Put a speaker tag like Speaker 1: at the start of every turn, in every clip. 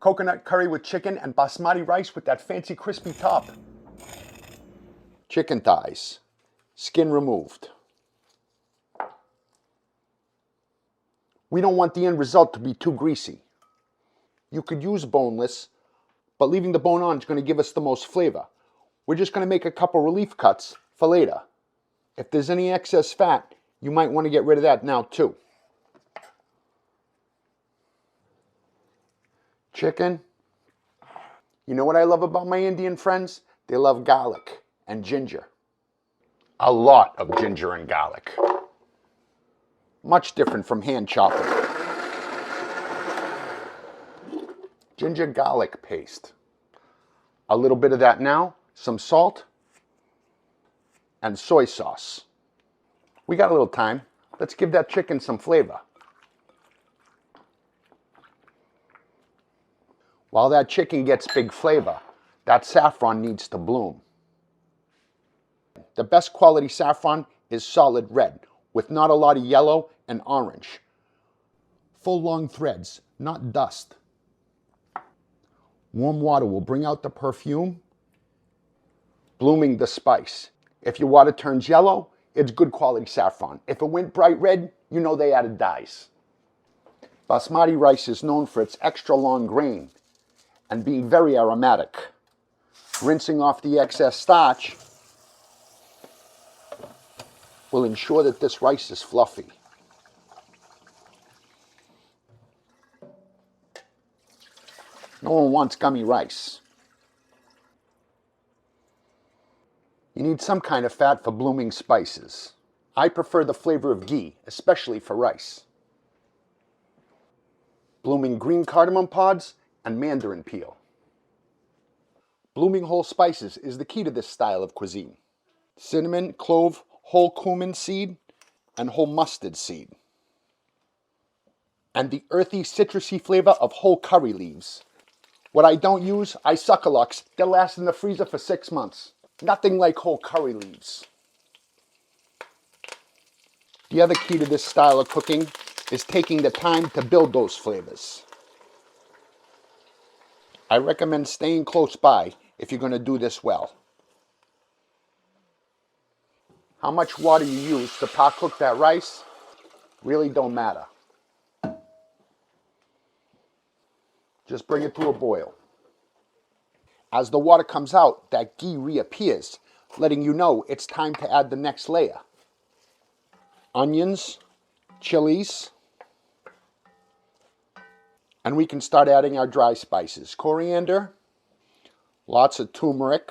Speaker 1: Coconut curry with chicken and basmati rice with that fancy crispy top. Chicken thighs, skin removed. We don't want the end result to be too greasy. You could use boneless, but leaving the bone on is going to give us the most flavor. We're just going to make a couple relief cuts for later. If there's any excess fat, you might want to get rid of that now too. Chicken. You know what I love about my Indian friends? They love garlic and ginger. A lot of ginger and garlic. Much different from hand chopping. Ginger garlic paste. A little bit of that now, some salt, and soy sauce. We got a little time. Let's give that chicken some flavor. While that chicken gets big flavor, that saffron needs to bloom. The best quality saffron is solid red, with not a lot of yellow and orange. Full long threads, not dust. Warm water will bring out the perfume, blooming the spice. If your water turns yellow, it's good quality saffron. If it went bright red, you know they added dyes. Basmati rice is known for its extra long grain and being very aromatic. Rinsing off the excess starch will ensure that this rice is fluffy. No one wants gummy rice. You need some kind of fat for blooming spices. I prefer the flavor of ghee, especially for rice. Blooming green cardamom pods and mandarin peel. Blooming whole spices is the key to this style of cuisine. Cinnamon, clove, whole cumin seed, and whole mustard seed. And the earthy, citrusy flavor of whole curry leaves. What I don't use, I suckalux. They'll last in the freezer for 6 months. Nothing like whole curry leaves. The other key to this style of cooking is taking the time to build those flavors. I recommend staying close by if you're going to do this well. How much water you use to pot cook that rice really don't matter. Just bring it to a boil. As the water comes out, that ghee reappears, letting you know it's time to add the next layer. Onions, chilies, and we can start adding our dry spices. Coriander, lots of turmeric,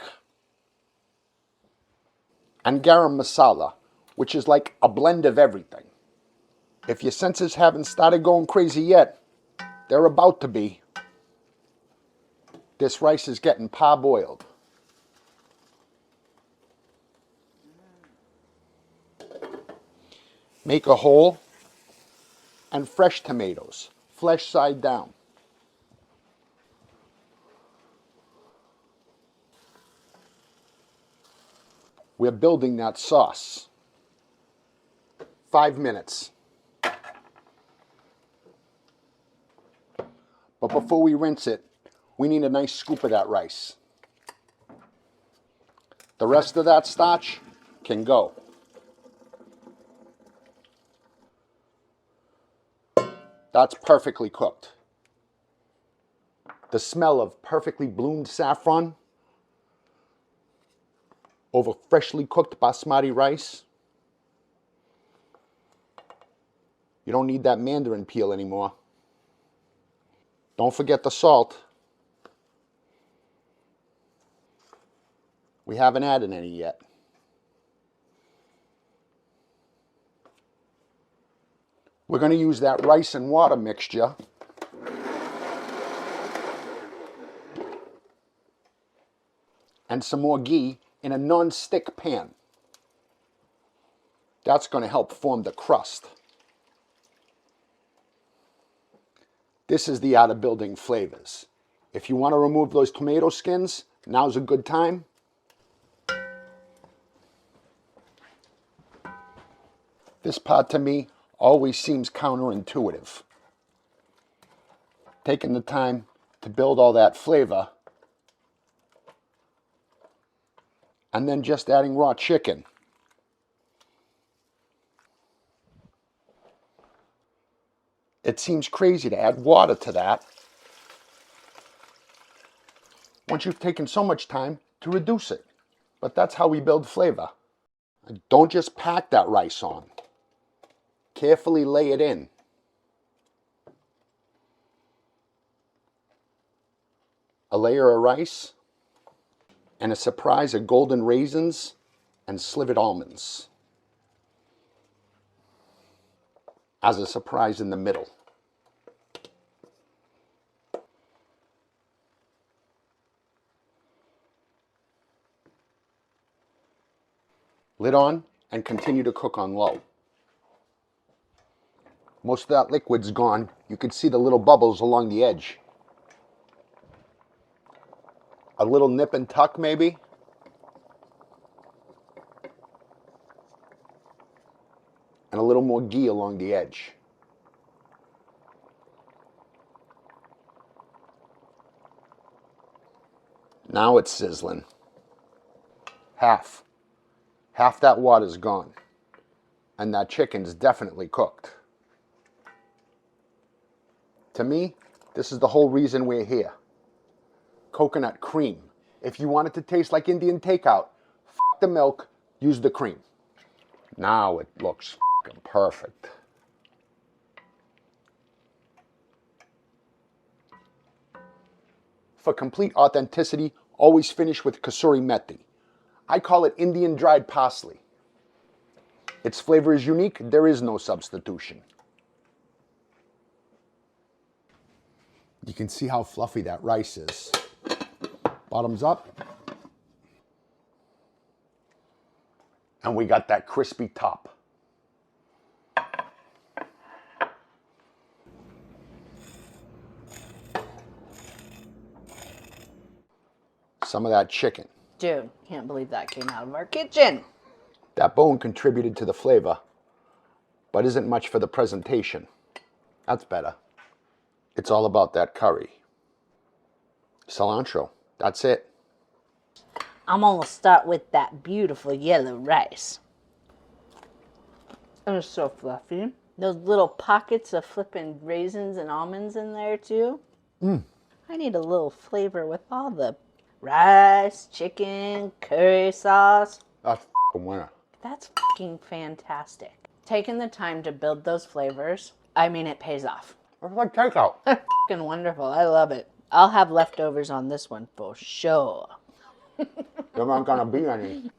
Speaker 1: and garam masala, which is like a blend of everything. If your senses haven't started going crazy yet, they're about to be. This rice is getting parboiled. Make a hole and fresh tomatoes, flesh side down. We're building that sauce. 5 minutes. But before we rinse it, we need a nice scoop of that rice. The rest of that starch can go. That's perfectly cooked. The smell of perfectly bloomed saffron over freshly cooked basmati rice. You don't need that mandarin peel anymore. Don't forget the salt. We haven't added any yet. We're going to use that rice and water mixture and some more ghee in a non-stick pan. That's going to help form the crust. This is the art of building flavors. If you want to remove those tomato skins, now's a good time. This part to me always seems counterintuitive. Taking the time to build all that flavor. And then just adding raw chicken. It seems crazy to add water to that once you've taken so much time to reduce it. But that's how we build flavor. And don't just pack that rice on. Carefully lay it in. A layer of rice and a surprise of golden raisins and slivered almonds as a surprise in the middle. Lid on and continue to cook on low. Most of that liquid's gone. You can see the little bubbles along the edge. A little nip and tuck maybe. And a little more ghee along the edge. Now it's sizzling. Half that water's gone. And that chicken's definitely cooked. To me, this is the whole reason we're here. Coconut cream. If you want it to taste like Indian takeout, f the milk, use the cream. Now it looks f***ing perfect. For complete authenticity, always finish with kasuri methi. I call it Indian dried parsley. Its flavor is unique, there is no substitution. You can see how fluffy that rice is. Bottoms up. And we got that crispy top. Some of that chicken.
Speaker 2: Dude, can't believe that came out of our kitchen.
Speaker 1: That bone contributed to the flavor, but isn't much for the presentation. That's better. It's all about that curry. Cilantro, that's it.
Speaker 2: I'm gonna start with that beautiful yellow rice. It's so fluffy. Those little pockets of flipping raisins and almonds in there too. I need a little flavor with all the rice, chicken, curry sauce.
Speaker 1: That's a winner.
Speaker 2: That's fucking fantastic. Taking the time to build those flavors, I mean, it pays off.
Speaker 1: It's like takeout.
Speaker 2: Fucking wonderful. I love it. I'll have leftovers on this one for sure.
Speaker 1: There aren't gonna be any.